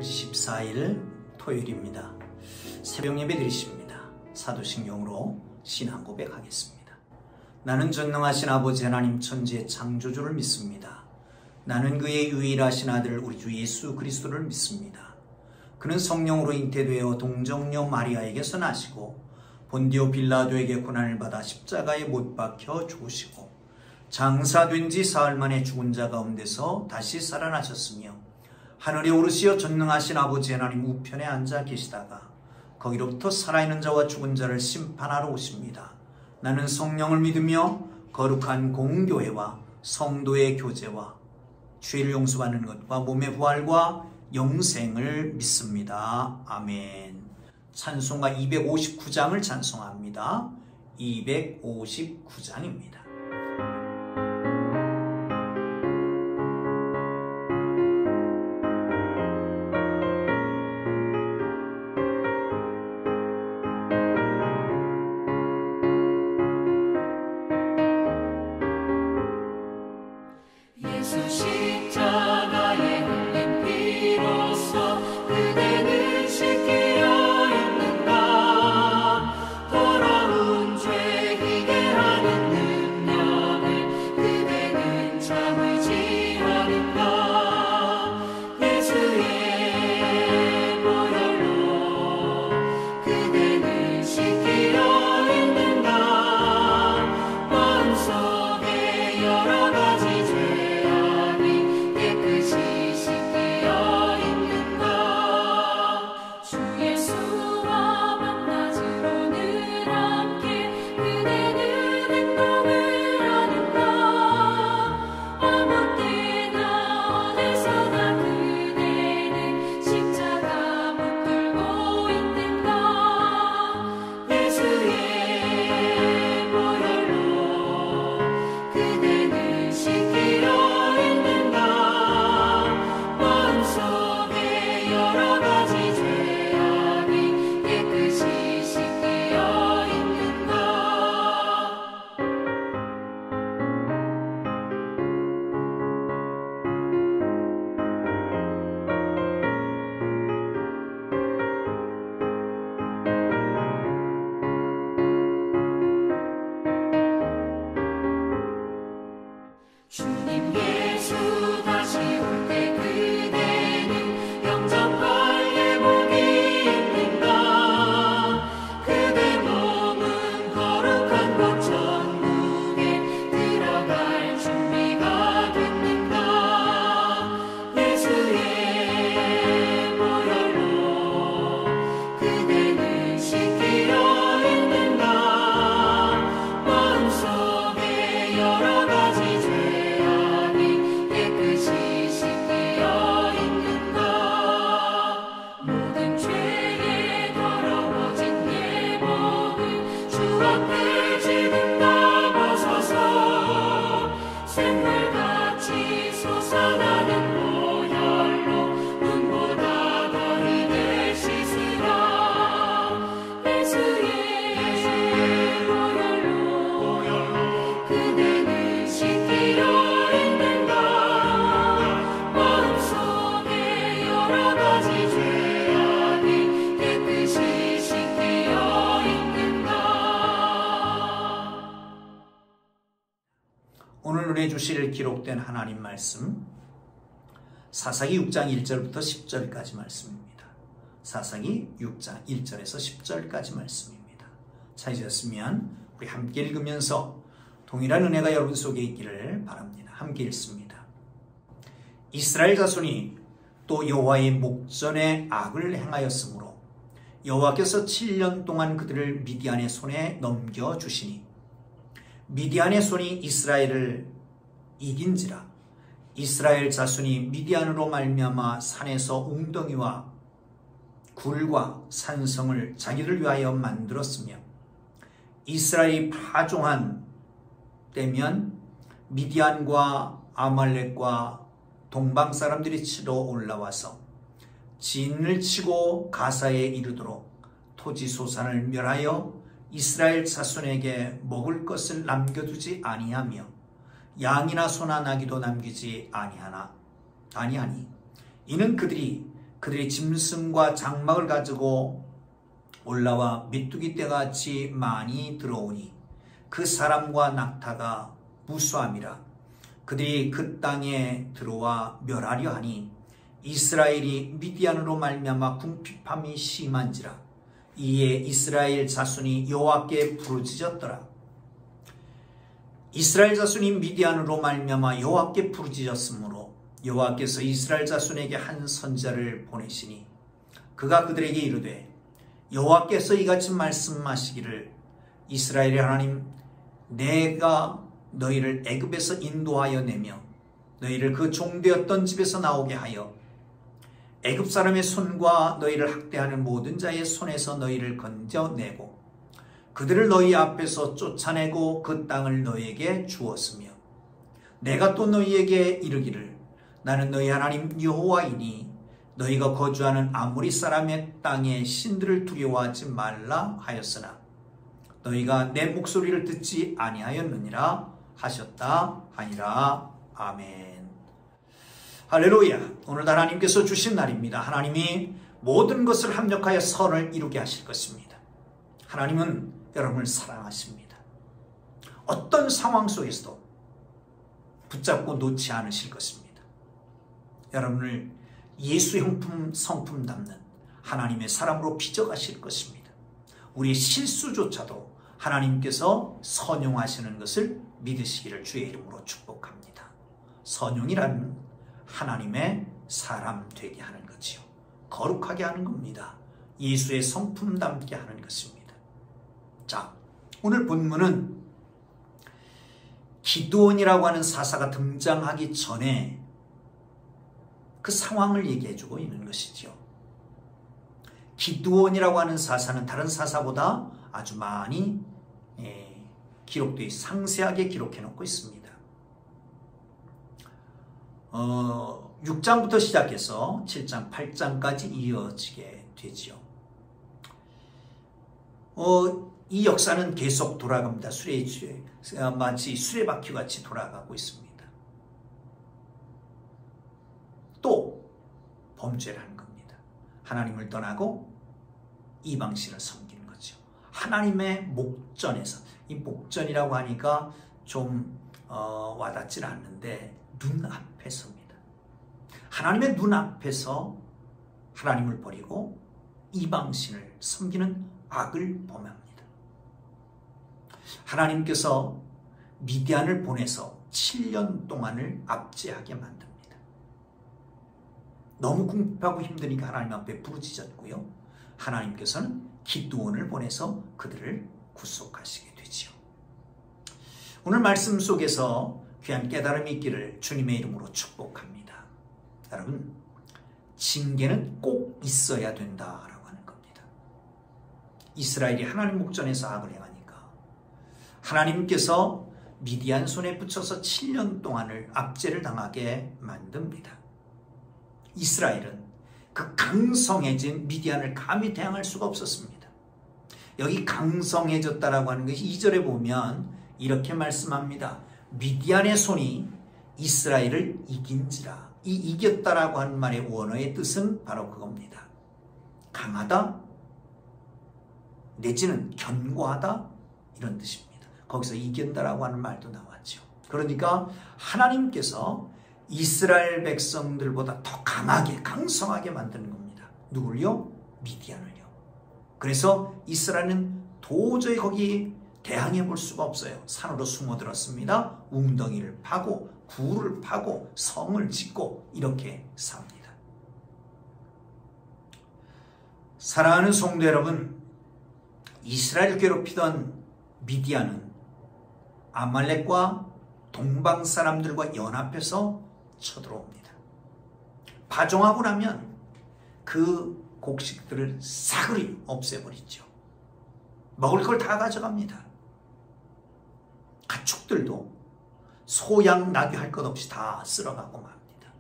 14일 토요일입니다. 새벽 예배 드리십니다. 사도신경으로 신앙 고백하겠습니다. 나는 전능하신 아버지 하나님 천지의 창조주를 믿습니다. 나는 그의 유일하신 아들 우리 주 예수 그리스도를 믿습니다. 그는 성령으로 잉태되어 동정녀 마리아에게서 나시고 본디오 빌라도에게 고난을 받아 십자가에 못 박혀 죽으시고 장사된 지 사흘 만에 죽은 자 가운데서 다시 살아나셨으며 하늘에 오르시어 전능하신 아버지 하나님 우편에 앉아 계시다가 거기로부터 살아있는 자와 죽은 자를 심판하러 오십니다. 나는 성령을 믿으며 거룩한 공교회와 성도의 교제와 죄를 용서받는 것과 몸의 부활과 영생을 믿습니다. 아멘. 찬송가 259장을 찬송합니다. 259장입니다. 오늘 은혜 주실 기록된 하나님 말씀 사사기 6장 1절부터 10절까지 말씀입니다. 사사기 6장 1절에서 10절까지 말씀입니다. 찾으셨으면 우리 함께 읽으면서 동일한 은혜가 여러분 속에 있기를 바랍니다. 함께 읽습니다. 이스라엘 자손이 또 여호와의 목전에 악을 행하였으므로 여호와께서 7년 동안 그들을 미디안의 손에 넘겨주시니 미디안의 손이 이스라엘을 이긴지라. 이스라엘 자손이 미디안으로 말미암아 산에서 웅덩이와 굴과 산성을 자기를 위하여 만들었으며 이스라엘이 파종한 때면 미디안과 아말렉과 동방 사람들이 치러 올라와서 진을 치고 가사에 이르도록 토지 소산을 멸하여 이스라엘 자손에게 먹을 것을 남겨두지 아니하며 양이나 소나 나귀도 남기지 아니하니 이는 그들이 그들이 짐승과 장막을 가지고 올라와 메뚜기 떼같이 많이 들어오니 그 사람과 낙타가 무수함이라. 그들이 그 땅에 들어와 멸하려 하니 이스라엘이 미디안으로 말미암아 궁핍함이 심한지라. 이에 이스라엘 자손이 여호와께 부르짖었더라. 이스라엘 자손이 미디안으로 말미암아 여호와께 부르짖었으므로 여호와께서 이스라엘 자손에게 한 선지자를 보내시니 그가 그들에게 이르되 여호와께서 이같이 말씀하시기를 이스라엘의 하나님 내가 너희를 애굽에서 인도하여 내며 너희를 그 종되었던 집에서 나오게 하여 애굽 사람의 손과 너희를 학대하는 모든 자의 손에서 너희를 건져내고 그들을 너희 앞에서 쫓아내고 그 땅을 너희에게 주었으며 내가 또 너희에게 이르기를 나는 너희 하나님 여호와이니 너희가 거주하는 아모리 사람의 땅의 신들을 두려워하지 말라 하였으나 너희가 내 목소리를 듣지 아니하였느니라 하셨다 하니라. 아멘. 할렐루야. 오늘 하나님께서 주신 날입니다. 하나님이 모든 것을 합력하여 선을 이루게 하실 것입니다. 하나님은 여러분을 사랑하십니다. 어떤 상황 속에서도 붙잡고 놓지 않으실 것입니다. 여러분을 예수 형품 성품 담는 하나님의 사람으로 빚어가실 것입니다. 우리의 실수조차도 하나님께서 선용하시는 것을 믿으시기를 주의 이름으로 축복합니다. 선용이란 하나님의 사람 되게 하는 거지요. 거룩하게 하는 겁니다. 예수의 성품 담게 하는 것입니다. 자, 오늘 본문은 기드온이라고 하는 사사가 등장하기 전에 그 상황을 얘기해주고 있는 것이죠. 기드온이라고 하는 사사는 다른 사사보다 아주 많이 기록되어 상세하게 기록해 놓고 있습니다. 6장부터 시작해서 7장, 8장까지 이어지게 되지요. 이 역사는 계속 돌아갑니다. 마치 수레바퀴 같이 돌아가고 있습니다. 또 범죄를 하는 겁니다. 하나님을 떠나고 이방신을 섬기는 거죠. 하나님의 목전에서, 이 목전이라고 하니까 좀 와닿지는 않는데 눈앞에서입니다. 하나님의 눈앞에서 하나님을 버리고 이방신을 섬기는 악을 범합니다. 하나님께서 미디안을 보내서 7년 동안을 압제하게 만듭니다. 너무 궁핍하고 힘드니까 하나님 앞에 부르짖었고요. 하나님께서는 기드온을 보내서 그들을 구속하시게 되지요. 오늘 말씀 속에서 귀한 깨달음이 있기를 주님의 이름으로 축복합니다. 여러분, 징계는 꼭 있어야 된다라고 하는 겁니다. 이스라엘이 하나님 목전에서 악을 행하니까 하나님께서 미디안 손에 붙여서 7년 동안을 압제를 당하게 만듭니다. 이스라엘은 그 강성해진 미디안을 감히 대항할 수가 없었습니다. 여기 강성해졌다라고 하는 것이 2절에 보면 이렇게 말씀합니다. 미디안의 손이 이스라엘을 이긴지라. 이 이겼다라고 하는 말의 원어의 뜻은 바로 그겁니다. 강하다 내지는 견고하다 이런 뜻입니다. 거기서 이긴다라고 하는 말도 나왔죠. 그러니까 하나님께서 이스라엘 백성들보다 더 강하게 강성하게 만드는 겁니다. 누굴요? 미디안을요. 그래서 이스라엘은 도저히 거기 대항해 볼 수가 없어요. 산으로 숨어들었습니다. 웅덩이를 파고 굴을 파고 성을 짓고 이렇게 삽니다. 사랑하는 성도 여러분, 이스라엘을 괴롭히던 미디안은 아말렉과 동방 사람들과 연합해서 쳐들어옵니다. 파종하고 나면 그 곡식들을 사그리 없애버리죠. 먹을 걸 다 가져갑니다. 가축들도 소양 나귀 할 것 없이 다 쓸어가고 맙니다.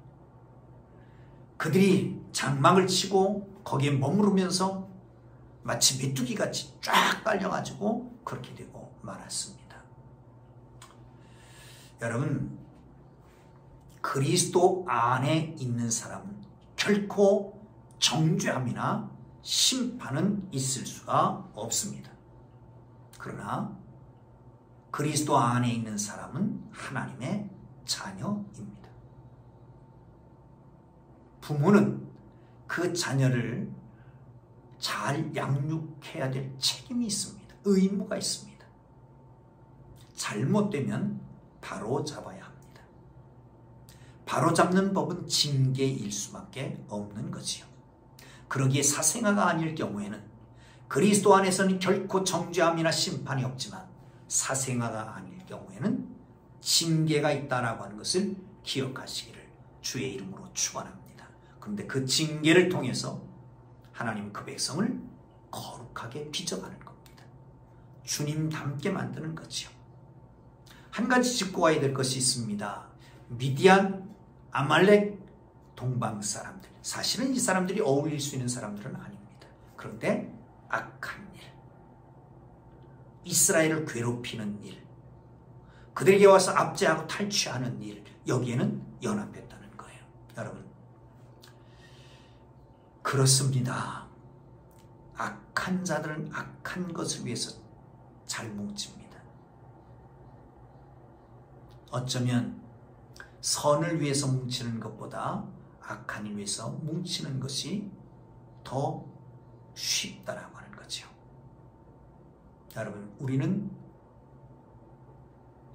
그들이 장막을 치고 거기에 머무르면서 마치 메뚜기같이 쫙 깔려가지고 그렇게 되고 말았습니다. 여러분, 그리스도 안에 있는 사람은 결코 정죄함이나 심판은 있을 수가 없습니다. 그러나 그리스도 안에 있는 사람은 하나님의 자녀입니다. 부모는 그 자녀를 잘 양육해야 될 책임이 있습니다. 의무가 있습니다. 잘못되면 바로 잡아야 합니다. 바로 잡는 법은 징계일 수밖에 없는 거지요. 그러기에 사생아가 아닐 경우에는 그리스도 안에서는 결코 정죄함이나 심판이 없지만 사생아가 아닐 경우에는 징계가 있다라고 하는 것을 기억하시기를 주의 이름으로 축원합니다. 그런데 그 징계를 통해서 하나님 그 백성을 거룩하게 빚어가는 겁니다. 주님 닮게 만드는 거지요. 한 가지 짚고 가야 될 것이 있습니다. 미디안, 아말렉, 동방 사람들. 사실은 이 사람들이 어울릴 수 있는 사람들은 아닙니다. 그런데 악한 일, 이스라엘을 괴롭히는 일, 그들에게 와서 압제하고 탈취하는 일, 여기에는 연합했다는 거예요. 여러분, 그렇습니다. 악한 자들은 악한 것을 위해서 잘 뭉칩니다. 어쩌면 선을 위해서 뭉치는 것보다 악한 일 위해서 뭉치는 것이 더 쉽다라고 하는 거죠. 여러분, 우리는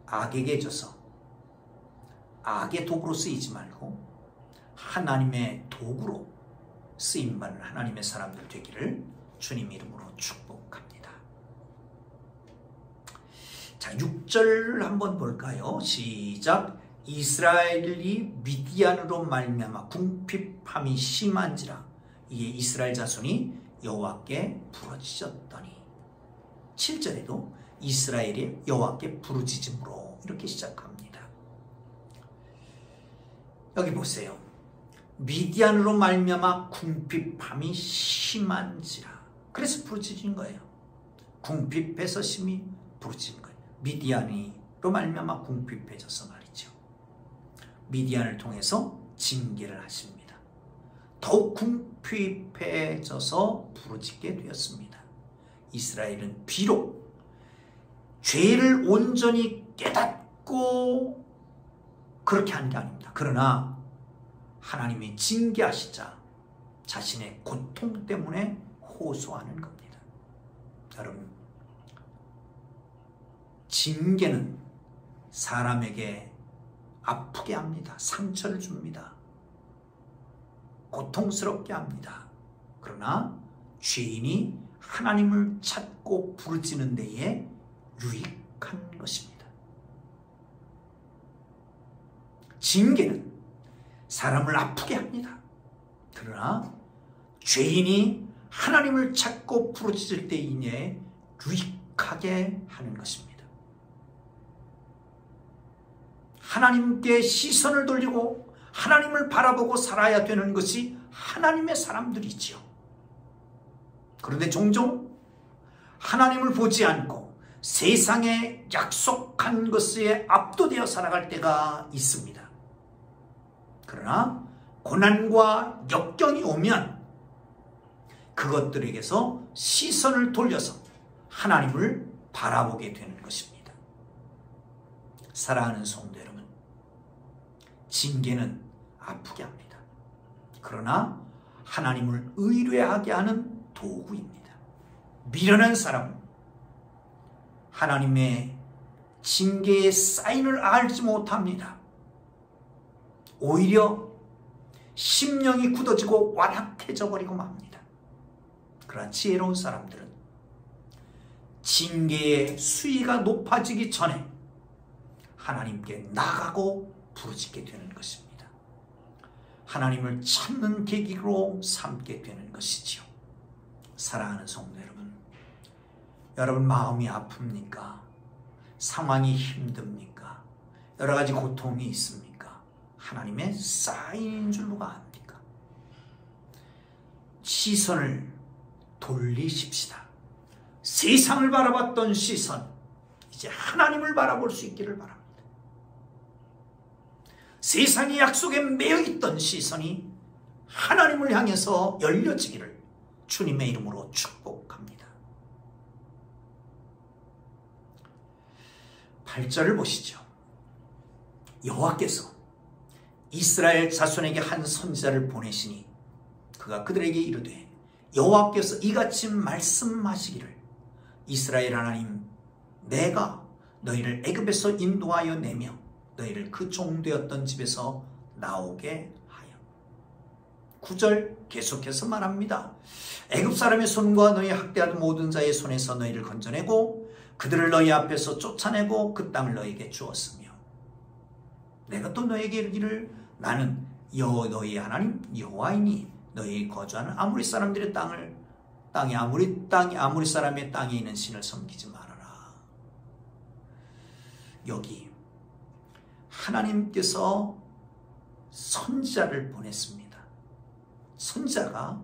악에게 져서 악의 도구로 쓰이지 말고 하나님의 도구로 쓰임받는 하나님의 사람들 되기를 주님 이름으로 축복합니다. 자, 6절 한번 볼까요? 시작. 이스라엘이 미디안으로 말미암아 궁핍함이 심한지라 이에 이스라엘 자손이 여호와께 부르짖었더니 7절에도 이스라엘이 여호와께 부르짖음으로 이렇게 시작합니다. 여기 보세요. 미디안으로 말미암아 궁핍함이 심한지라. 그래서 부르짖은 거예요. 궁핍해서 심히 부르짖은 거예요. 미디안으로 말미암아 궁핍해져서 말이죠. 미디안을 통해서 징계를 하십니다. 더욱 궁핍해져서 부르짖게 되었습니다. 이스라엘은 비록 죄를 온전히 깨닫고 그렇게 한 게 아닙니다. 그러나 하나님이 징계하시자 자신의 고통 때문에 호소하는 겁니다. 여러분, 징계는 사람에게 아프게 합니다. 상처를 줍니다. 고통스럽게 합니다. 그러나 죄인이 하나님을 찾고 부르짖는 데에 유익한 것입니다. 징계는 사람을 아프게 합니다. 그러나 죄인이 하나님을 찾고 부르짖을 때에 유익하게 하는 것입니다. 하나님께 시선을 돌리고 하나님을 바라보고 살아야 되는 것이 하나님의 사람들이지요. 그런데 종종 하나님을 보지 않고 세상에 약속한 것에 압도되어 살아갈 때가 있습니다. 그러나 고난과 역경이 오면 그것들에게서 시선을 돌려서 하나님을 바라보게 되는 것입니다. 사랑하는 성도 여러분, 징계는 아프게 합니다. 그러나 하나님을 의뢰하게 하는 도구입니다. 미련한 사람은 하나님의 징계의 사인을 알지 못합니다. 오히려 심령이 굳어지고 완악해져 버리고 맙니다. 그러나 지혜로운 사람들은 징계의 수위가 높아지기 전에 하나님께 나가고 부르짖게 되는 것입니다. 하나님을 찾는 계기로 삼게 되는 것이지요. 사랑하는 성도 여러분, 여러분 마음이 아픕니까? 상황이 힘듭니까? 여러 가지 고통이 있습니까? 하나님의 사인인 줄 누가 압니까? 시선을 돌리십시다. 세상을 바라봤던 시선, 이제 하나님을 바라볼 수 있기를 바랍니다. 세상의 약속에 매여 있던 시선이 하나님을 향해서 열려지기를 주님의 이름으로 축복합니다. 8절을 보시죠. 여호와께서 이스라엘 자손에게 한 선지자를 보내시니 그가 그들에게 이르되 여호와께서 이같이 말씀하시기를 이스라엘 하나님 내가 너희를 애굽에서 인도하여 내며 너희를 그 종되었던 집에서 나오게 하여. 9절 계속해서 말합니다. 애굽 사람의 손과 너희 학대하던 모든 자의 손에서 너희를 건져내고 그들을 너희 앞에서 쫓아내고 그 땅을 너희에게 주었으며 내가 또 너희에게 이르기를 나는 너희 하나님 여호와이니 너희 거주하는 아무리 사람들의 아무리 사람의 땅에 있는 신을 섬기지 말아라. 여기 하나님께서 선지자를 보냈습니다. 선지자가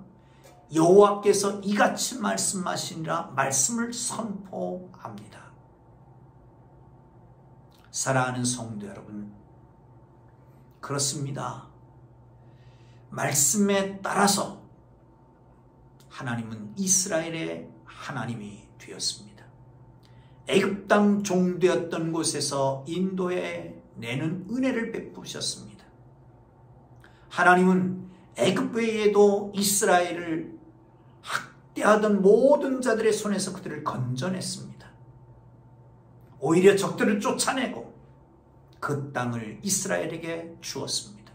여호와께서 이같이 말씀하시니라 말씀을 선포합니다. 사랑하는 성도 여러분, 그렇습니다. 말씀에 따라서 하나님은 이스라엘의 하나님이 되었습니다. 애굽 땅 종되었던 곳에서 인도해 내는 은혜를 베푸셨습니다. 하나님은 애굽 외에도 이스라엘을 학대하던 모든 자들의 손에서 그들을 건져냈습니다. 오히려 적들을 쫓아내고 그 땅을 이스라엘에게 주었습니다.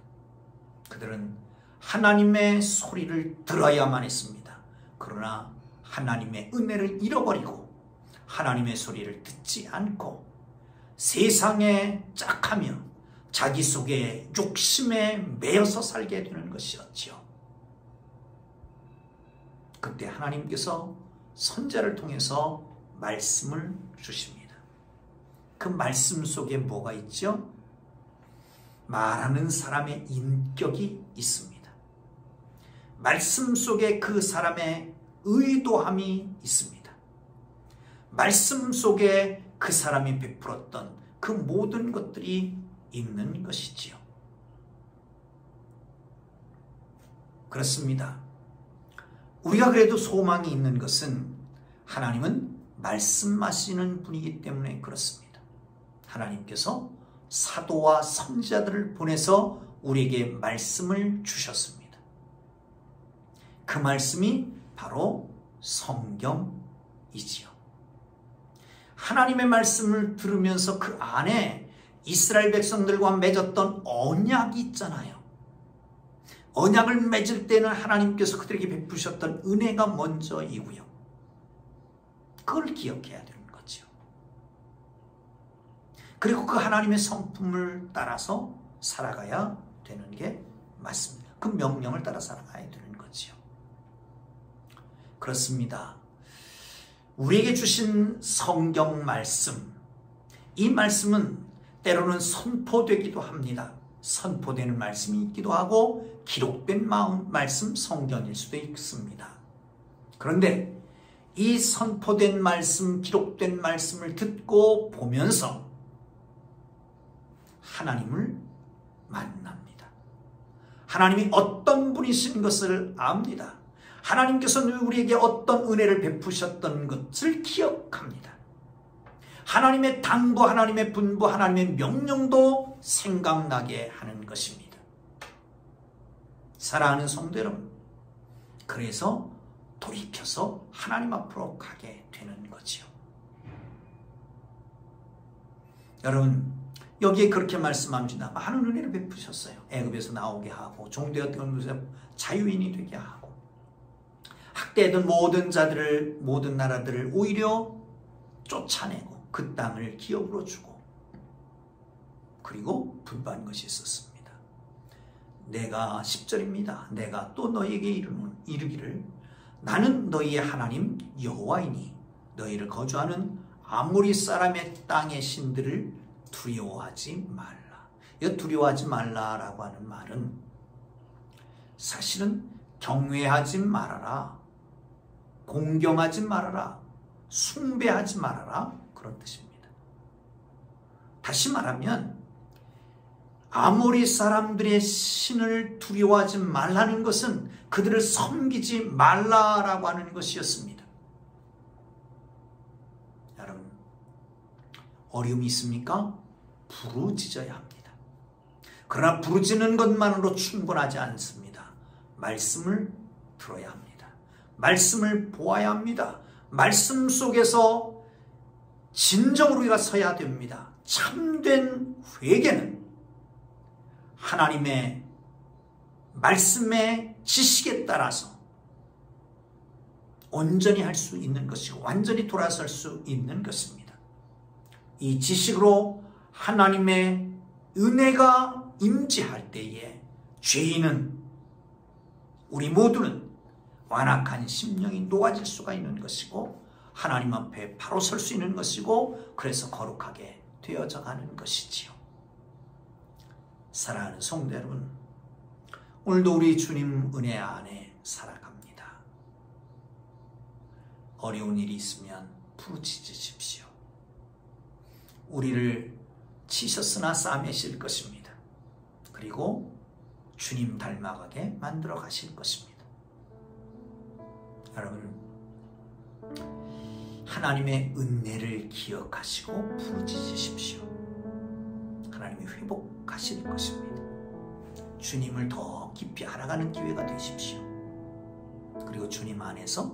그들은 하나님의 소리를 들어야만 했습니다. 그러나 하나님의 은혜를 잃어버리고 하나님의 소리를 듣지 않고 세상에 짝하며 자기 속에 욕심에 매여서 살게 되는 것이었지요. 그때 하나님께서 선지자를 통해서 말씀을 주십니다. 그 말씀 속에 뭐가 있죠? 말하는 사람의 인격이 있습니다. 말씀 속에 그 사람의 의도함이 있습니다. 말씀 속에 그 사람이 베풀었던 그 모든 것들이 있는 것이지요. 그렇습니다. 우리가 그래도 소망이 있는 것은 하나님은 말씀하시는 분이기 때문에 그렇습니다. 하나님께서 사도와 선지자들을 보내서 우리에게 말씀을 주셨습니다. 그 말씀이 바로 성경이지요. 하나님의 말씀을 들으면서 그 안에 이스라엘 백성들과 맺었던 언약이 있잖아요. 언약을 맺을 때는 하나님께서 그들에게 베푸셨던 은혜가 먼저이고요. 그걸 기억해야 되는 거죠. 그리고 그 하나님의 성품을 따라서 살아가야 되는 게 맞습니다. 그 명령을 따라 살아가야 되는 거지요. 그렇습니다. 우리에게 주신 성경 말씀, 이 말씀은 때로는 선포되기도 합니다. 선포되는 말씀이 있기도 하고 기록된 말씀, 성경일 수도 있습니다. 그런데 이 선포된 말씀, 기록된 말씀을 듣고 보면서 하나님을 만납니다. 하나님이 어떤 분이신 것을 압니다. 하나님께서 우리에게 어떤 은혜를 베푸셨던 것을 기억합니다. 하나님의 당부, 하나님의 분부, 하나님의 명령도 생각나게 하는 것입니다. 사랑하는 성도 여러분, 그래서 돌이켜서 하나님 앞으로 가게 되는 거지요. 여러분, 여기에 그렇게 말씀합니다. 많은 은혜를 베푸셨어요. 애굽에서 나오게 하고 종되었던 곳에서 자유인이 되게 하고 학대했던 모든 자들을, 모든 나라들을 오히려 쫓아내고 그 땅을 기업으로 주고, 그리고 분부한 것이 있었습니다. 내가 10절입니다. 내가 또 너희에게 이르기를 나는 너희의 하나님 여호와이니 너희를 거주하는 아모리 사람의 땅의 신들을 두려워하지 말라. 이 두려워하지 말라라고 하는 말은 사실은 경외하지 말아라, 공경하지 말아라, 숭배하지 말아라, 그런 뜻입니다. 다시 말하면 아모리 사람들의 신을 두려워하지 말라는 것은 그들을 섬기지 말라라고 하는 것이었습니다. 여러분, 어려움이 있습니까? 부르짖어야 합니다. 그러나 부르짖는 것만으로 충분하지 않습니다. 말씀을 들어야 합니다. 말씀을 보아야 합니다. 말씀 속에서 진정으로 우리가 서야 됩니다. 참된 회개는 하나님의 말씀의 지식에 따라서 온전히 할 수 있는 것이고 완전히 돌아설 수 있는 것입니다. 이 지식으로 하나님의 은혜가 임재할 때에 죄인은, 우리 모두는 완악한 심령이 녹아질 수가 있는 것이고 하나님 앞에 바로 설 수 있는 것이고 그래서 거룩하게 되어져 가는 것이지요. 사랑하는 성도 여러분, 오늘도 우리 주님 은혜 안에 살아갑니다. 어려운 일이 있으면 부르짖으십시오. 우리를 치셨으나 싸매실 것입니다. 그리고 주님 닮아가게 만들어 가실 것입니다. 여러분, 하나님의 은혜를 기억하시고 부르짖으십시오. 하나님이 회복하실 것입니다. 주님을 더 깊이 알아가는 기회가 되십시오. 그리고 주님 안에서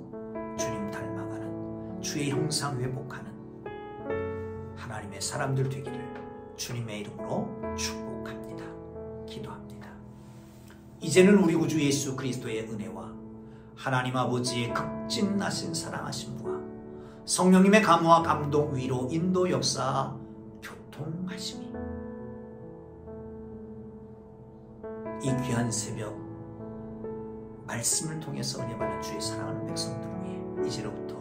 주님 닮아가는, 주의 형상 회복하는 하나님의 사람들 되기를 주님의 이름으로 축복합니다. 기도합니다. 이제는 우리 구주 예수 그리스도의 은혜와 하나님 아버지의 극진하신 사랑하심과 성령님의 감화 감동 위로 인도 역사 교통하심이 이 귀한 새벽 말씀을 통해서 은혜 받는 주의 사랑하는 백성들 위해 이제로부터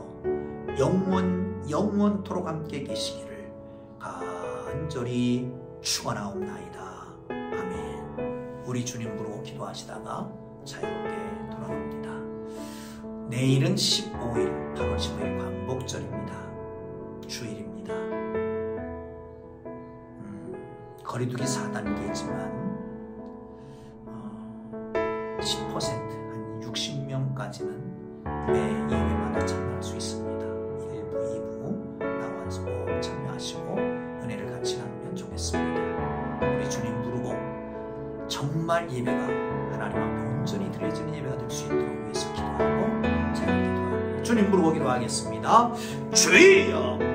영원토록 함께 계시기를 간절히 축원하옵나이다. 아멘. 우리 주님 부르고 기도하시다가 자유롭게 돌아갑니다. 내일은 15일 8월 15일 광복절입니다. 주일입니다. 거리두기 4단계지만 10% 한 60명까지는 매 예배마다 참여할 수 있습니다. 1부, 2부 나와서 꼭 참여하시고 은혜를 같이 나누면 좋겠습니다. 우리 주님 부르고 정말 예배가 하나님 앞에 온전히 드려지는 예배가 될 수 있도록 위해서 기도하고 제가 기도합니다. 주님 부르고 기도하겠습니다. 주여!